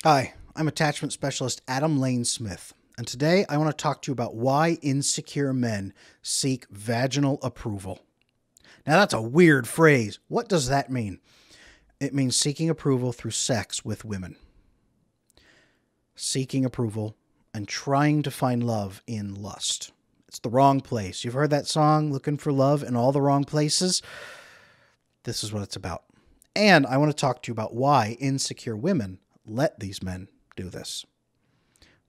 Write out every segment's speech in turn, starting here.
Hi, I'm attachment specialist Adam Lane Smith, and today I want to talk to you about why insecure men seek vaginal approval. Now, that's a weird phrase. What does that mean? It means seeking approval through sex with women. Seeking approval and trying to find love in lust. It's the wrong place. You've heard that song, Looking for Love in All the Wrong Places? This is what it's about. And I want to talk to you about why insecure women let these men do this.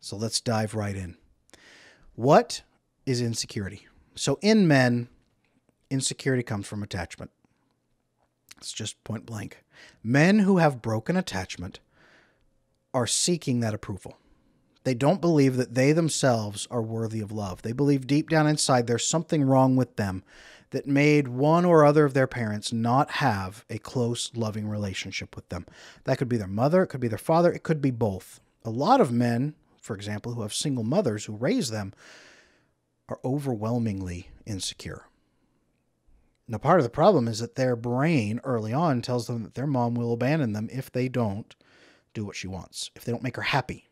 So let's dive right in. What is insecurity? So in men, insecurity comes from attachment. It's just point blank. Men who have broken attachment are seeking that approval. They don't believe that they themselves are worthy of love. They believe deep down inside there's something wrong with them that made one or other of their parents not have a close, loving relationship with them. That could be their mother, it could be their father, it could be both. A lot of men, for example, who have single mothers who raise them, are overwhelmingly insecure. Now, part of the problem is that their brain early on tells them that their mom will abandon them if they don't do what she wants, if they don't make her happy.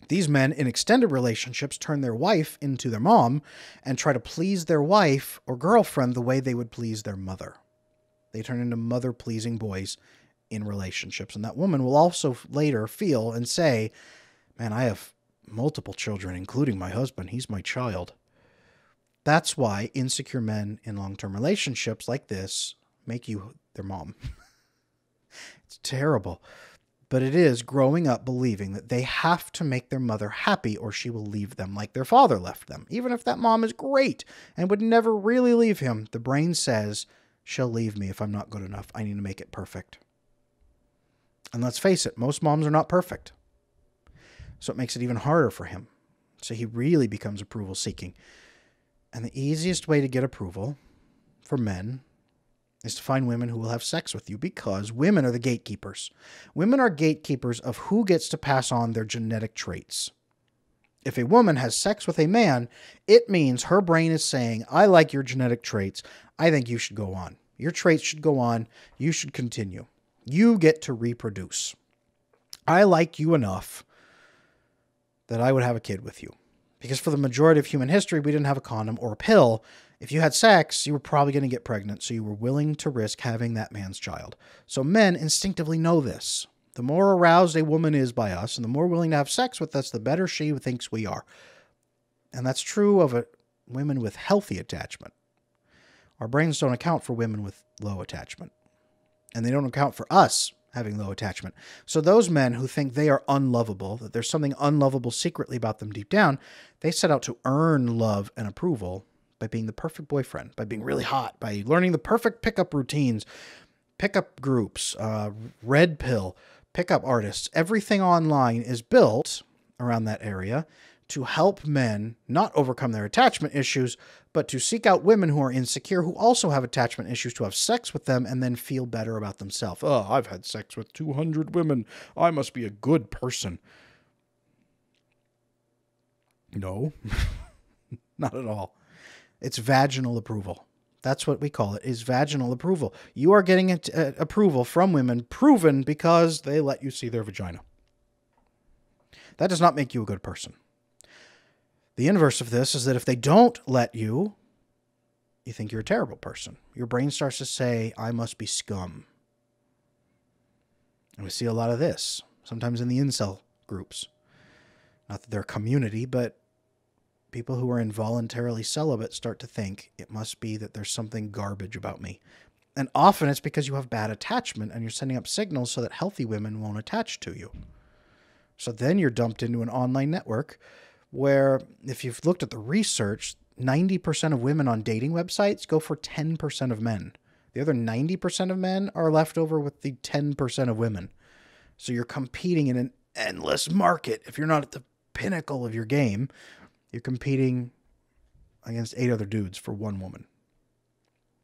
These men in extended relationships turn their wife into their mom and try to please their wife or girlfriend the way they would please their mother. They turn into mother-pleasing boys in relationships. And that woman will also later feel and say, man, I have multiple children, including my husband. He's my child. That's why insecure men in long-term relationships like this make you their mom. It's terrible. But it is growing up believing that they have to make their mother happy or she will leave them like their father left them. Even if that mom is great and would never really leave him, the brain says, she'll leave me if I'm not good enough. I need to make it perfect. And let's face it, most moms are not perfect. So it makes it even harder for him. So he really becomes approval seeking. And the easiest way to get approval for men is to find women who will have sex with you, because women are the gatekeepers. Women are gatekeepers of who gets to pass on their genetic traits. If a woman has sex with a man, it means her brain is saying, I like your genetic traits. I think you should go on. Your traits should go on. You should continue. You get to reproduce. I like you enough that I would have a kid with you. Because for the majority of human history, we didn't have a condom or a pill. If you had sex, you were probably going to get pregnant, so you were willing to risk having that man's child. So men instinctively know this. The more aroused a woman is by us and the more willing to have sex with us, the better she thinks we are. And that's true of women with healthy attachment. Our brains don't account for women with low attachment. And they don't account for us having low attachment. So those men who think they are unlovable, that there's something unlovable secretly about them deep down, they set out to earn love and approval by being the perfect boyfriend, by being really hot, by learning the perfect pickup routines, pickup groups, red pill, pickup artists. Everything online is built around that area to help men not overcome their attachment issues, but to seek out women who are insecure, who also have attachment issues, to have sex with them and then feel better about themselves. Oh, I've had sex with 200 women. I must be a good person. No, not at all. It's vaginal approval. That's what we call it, is vaginal approval. You are getting approval from women proven because they let you see their vagina. That does not make you a good person. The inverse of this is that if they don't let you, you think you're a terrible person. Your brain starts to say, I must be scum. And we see a lot of this, sometimes in the incel groups. Not that they're a community, but people who are involuntarily celibate start to think it must be that there's something garbage about me. And often it's because you have bad attachment and you're sending up signals so that healthy women won't attach to you. So then you're dumped into an online network where, if you've looked at the research, 90% of women on dating websites go for 10% of men. The other 90% of men are left over with the 10% of women. So you're competing in an endless market. If you're not at the pinnacle of your game, you're competing against 8 other dudes for one woman.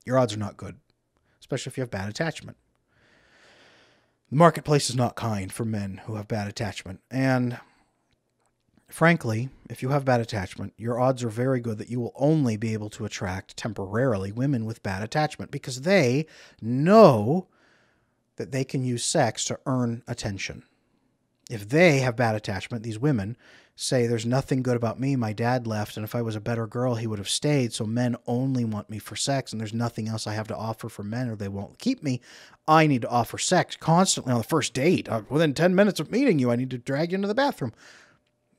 Your odds are not good, especially if you have bad attachment. The marketplace is not kind for men who have bad attachment. And frankly, if you have bad attachment, your odds are very good that you will only be able to attract temporarily women with bad attachment, because they know that they can use sex to earn attention. If they have bad attachment, these women say, there's nothing good about me. My dad left, and if I was a better girl, he would have stayed. So men only want me for sex, and there's nothing else I have to offer for men, or they won't keep me. I need to offer sex constantly on the first date. Within 10 minutes of meeting you, I need to drag you into the bathroom.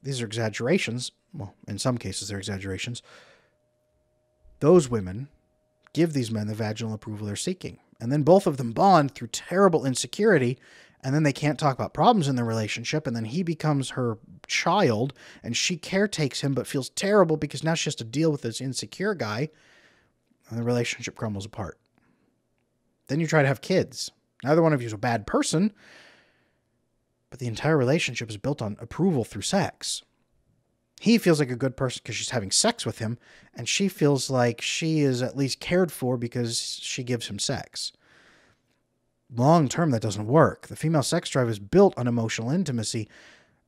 These are exaggerations. Well, in some cases, they're exaggerations. Those women give these men the vaginal approval they're seeking. And then both of them bond through terrible insecurity, and then they can't talk about problems in their relationship, and then he becomes her child, and she caretakes him but feels terrible because now she has to deal with this insecure guy, and the relationship crumbles apart. Then you try to have kids. Neither one of you is a bad person, but the entire relationship is built on approval through sex. He feels like a good person because she's having sex with him, and she feels like she is at least cared for because she gives him sex. Long term, that doesn't work. The female sex drive is built on emotional intimacy.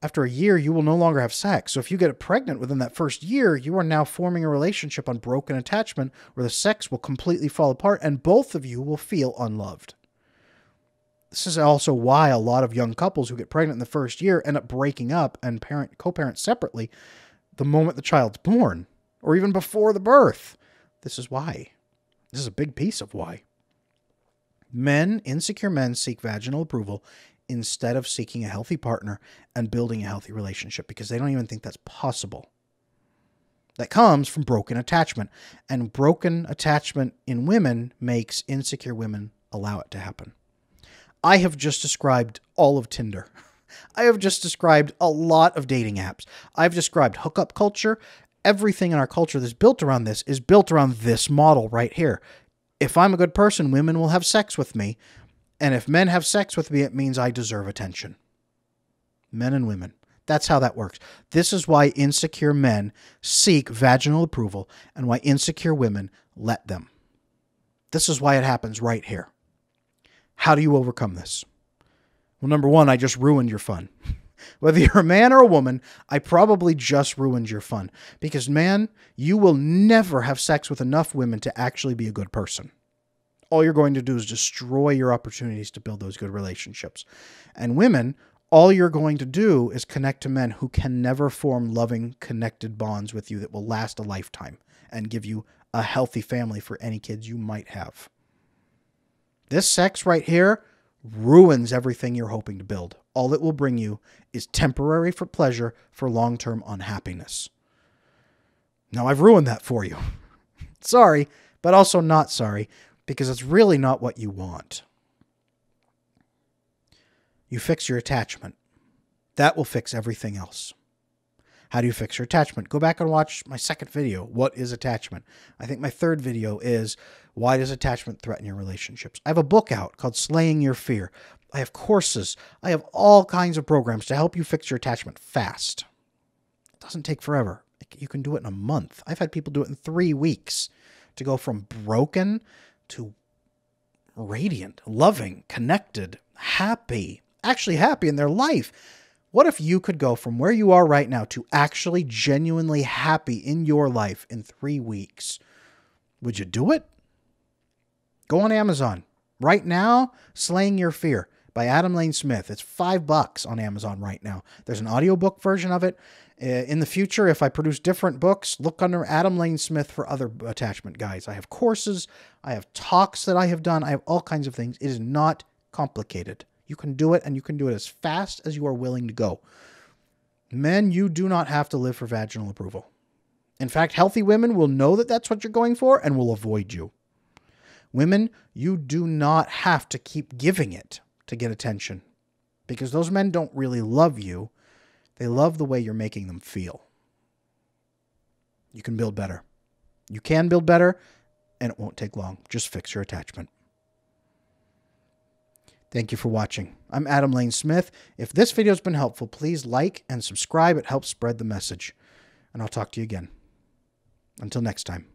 After a year, you will no longer have sex. So if you get pregnant within that first year, you are now forming a relationship on broken attachment where the sex will completely fall apart and both of you will feel unloved. This is also why a lot of young couples who get pregnant in the first year end up breaking up and co-parent separately the moment the child's born, or even before the birth. This is why. This is a big piece of why. Insecure men seek vaginal approval instead of seeking a healthy partner and building a healthy relationship because they don't even think that's possible. That comes from broken attachment, and broken attachment in women makes insecure women allow it to happen. I have just described all of Tinder. I have just described a lot of dating apps. I've described hookup culture. Everything in our culture that's built around this is built around this model right here. If I'm a good person, women will have sex with me. And if men have sex with me, it means I deserve attention. Men and women. That's how that works. This is why insecure men seek vaginal approval and why insecure women let them. This is why it happens right here. How do you overcome this? Well, number one, I just ruined your fun. Whether you're a man or a woman, I probably just ruined your fun. Because, man, you will never have sex with enough women to actually be a good person. All you're going to do is destroy your opportunities to build those good relationships. And women, all you're going to do is connect to men who can never form loving, connected bonds with you that will last a lifetime and give you a healthy family for any kids you might have. This sex right here ruins everything you're hoping to build. All it will bring you is temporary for pleasure for long-term unhappiness. Now, I've ruined that for you. Sorry, but also not sorry, because it's really not what you want. You fix your attachment. That will fix everything else. How do you fix your attachment? Go back and watch my second video, What is Attachment? I think my third video is, Why does attachment threaten your relationships? I have a book out called Slaying Your Fear. I have courses. I have all kinds of programs to help you fix your attachment fast. It doesn't take forever. You can do it in a month. I've had people do it in 3 weeks to go from broken to radiant, loving, connected, happy, actually happy in their life. What if you could go from where you are right now to actually genuinely happy in your life in 3 weeks? Would you do it? Go on Amazon. Right now, Slaying Your Fear by Adam Lane Smith. It's $5 on Amazon right now. There's an audiobook version of it. In the future, if I produce different books, look under Adam Lane Smith for other attachment guides. I have courses. I have talks that I have done. I have all kinds of things. It is not complicated. You can do it, and you can do it as fast as you are willing to go. Men, you do not have to live for vaginal approval. In fact, healthy women will know that that's what you're going for and will avoid you. Women, you do not have to keep giving it to get attention, because those men don't really love you. They love the way you're making them feel. You can build better. You can build better, and it won't take long. Just fix your attachment. Thank you for watching. I'm Adam Lane Smith. If this video has been helpful, please like and subscribe. It helps spread the message. And I'll talk to you again. Until next time.